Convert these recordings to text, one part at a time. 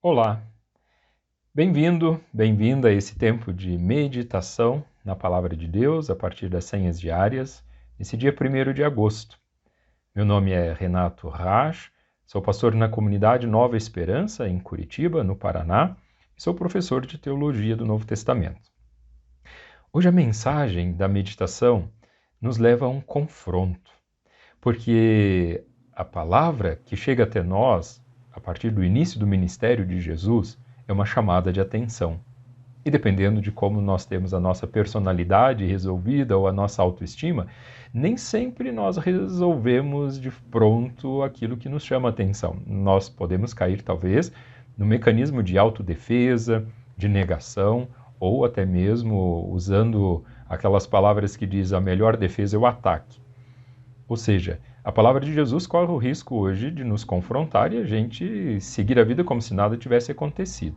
Olá, bem-vindo, bem-vinda a esse tempo de meditação na Palavra de Deus a partir das senhas diárias, nesse dia 1º de agosto. Meu nome é Renato Rach, sou pastor na comunidade Nova Esperança, em Curitiba, no Paraná, e sou professor de Teologia do Novo Testamento. Hoje a mensagem da meditação nos leva a um confronto, porque a palavra que chega até nós, a partir do início do ministério de Jesus, é uma chamada de atenção. E dependendo de como nós temos a nossa personalidade resolvida ou a nossa autoestima, nem sempre nós resolvemos de pronto aquilo que nos chama a atenção. Nós podemos cair, talvez, no mecanismo de autodefesa, de negação, ou até mesmo usando aquelas palavras que diz a melhor defesa é o ataque. Ou seja, a palavra de Jesus corre o risco hoje de nos confrontar e a gente seguir a vida como se nada tivesse acontecido.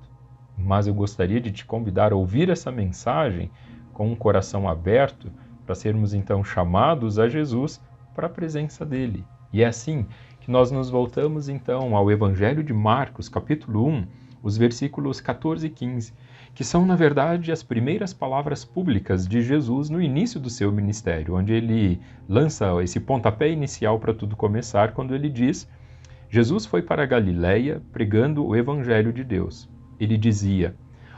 Mas eu gostaria de te convidar a ouvir essa mensagem com um coração aberto para sermos então chamados a Jesus para a presença dele. E é assim que nós nos voltamos então ao Evangelho de Marcos, capítulo 1, os versículos 14 e 15, que são, na verdade, as primeiras palavras públicas de Jesus no início do seu ministério, onde ele lança esse pontapé inicial para tudo começar, quando ele diz: Jesus foi para a Galileia pregando o Evangelho de Deus. Ele dizia: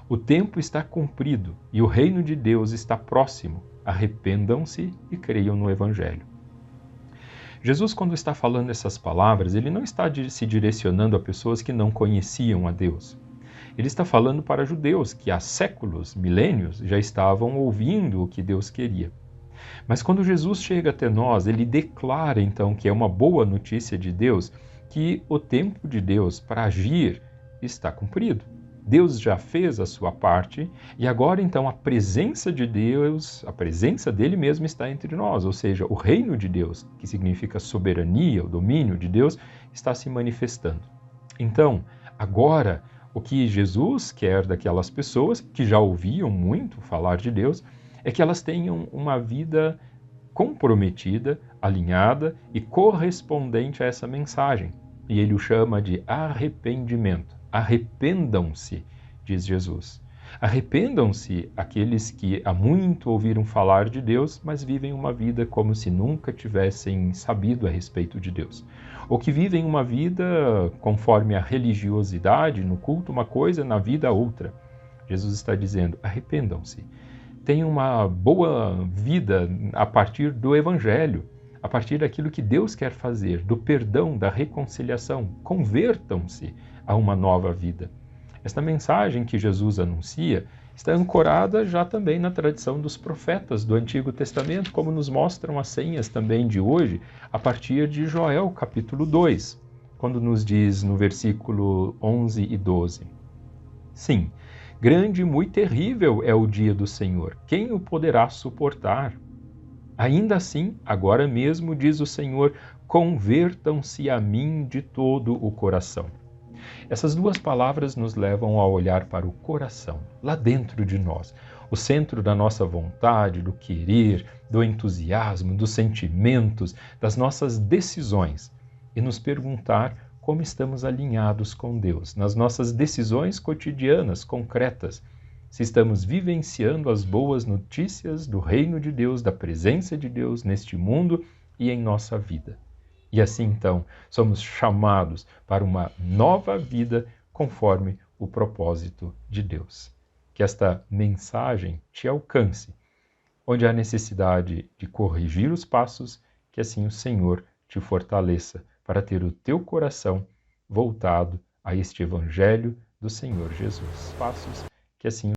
o tempo está cumprido e o reino de Deus está próximo. Arrependam-se e creiam no Evangelho. Jesus, quando está falando essas palavras, ele não está se direcionando a pessoas que não conheciam a Deus. Ele está falando para judeus que há séculos, milênios, já estavam ouvindo o que Deus queria. Mas quando Jesus chega até nós, ele declara então que é uma boa notícia de Deus, que o tempo de Deus para agir está cumprido. Deus já fez a sua parte e agora então a presença de Deus, a presença dele mesmo está entre nós, ou seja, o reino de Deus, que significa soberania, o domínio de Deus, está se manifestando. Então, agora, o que Jesus quer daquelas pessoas que já ouviam muito falar de Deus é que elas tenham uma vida comprometida, alinhada e correspondente a essa mensagem. E ele o chama de arrependimento. Arrependam-se, diz Jesus. Arrependam-se aqueles que há muito ouviram falar de Deus, mas vivem uma vida como se nunca tivessem sabido a respeito de Deus. Ou que vivem uma vida conforme a religiosidade, no culto uma coisa, na vida outra. Jesus está dizendo, arrependam-se. Tenham uma boa vida a partir do Evangelho, a partir daquilo que Deus quer fazer, do perdão, da reconciliação. Convertam-se a uma nova vida. Esta mensagem que Jesus anuncia está ancorada já também na tradição dos profetas do Antigo Testamento, como nos mostram as senhas também de hoje, a partir de Joel, capítulo 2, quando nos diz no versículo 11 e 12. Sim, grande e muito terrível é o dia do Senhor. Quem o poderá suportar? Ainda assim, agora mesmo, diz o Senhor, convertam-se a mim de todo o coração. Essas duas palavras nos levam a olhar para o coração, lá dentro de nós, o centro da nossa vontade, do querer, do entusiasmo, dos sentimentos, das nossas decisões, e nos perguntar como estamos alinhados com Deus, nas nossas decisões cotidianas, concretas, se estamos vivenciando as boas notícias do reino de Deus, da presença de Deus neste mundo e em nossa vida. E assim, então, somos chamados para uma nova vida conforme o propósito de Deus. Que esta mensagem te alcance, onde há necessidade de corrigir os passos, que assim o Senhor te fortaleça para ter o teu coração voltado a este Evangelho do Senhor Jesus. Passos, que assim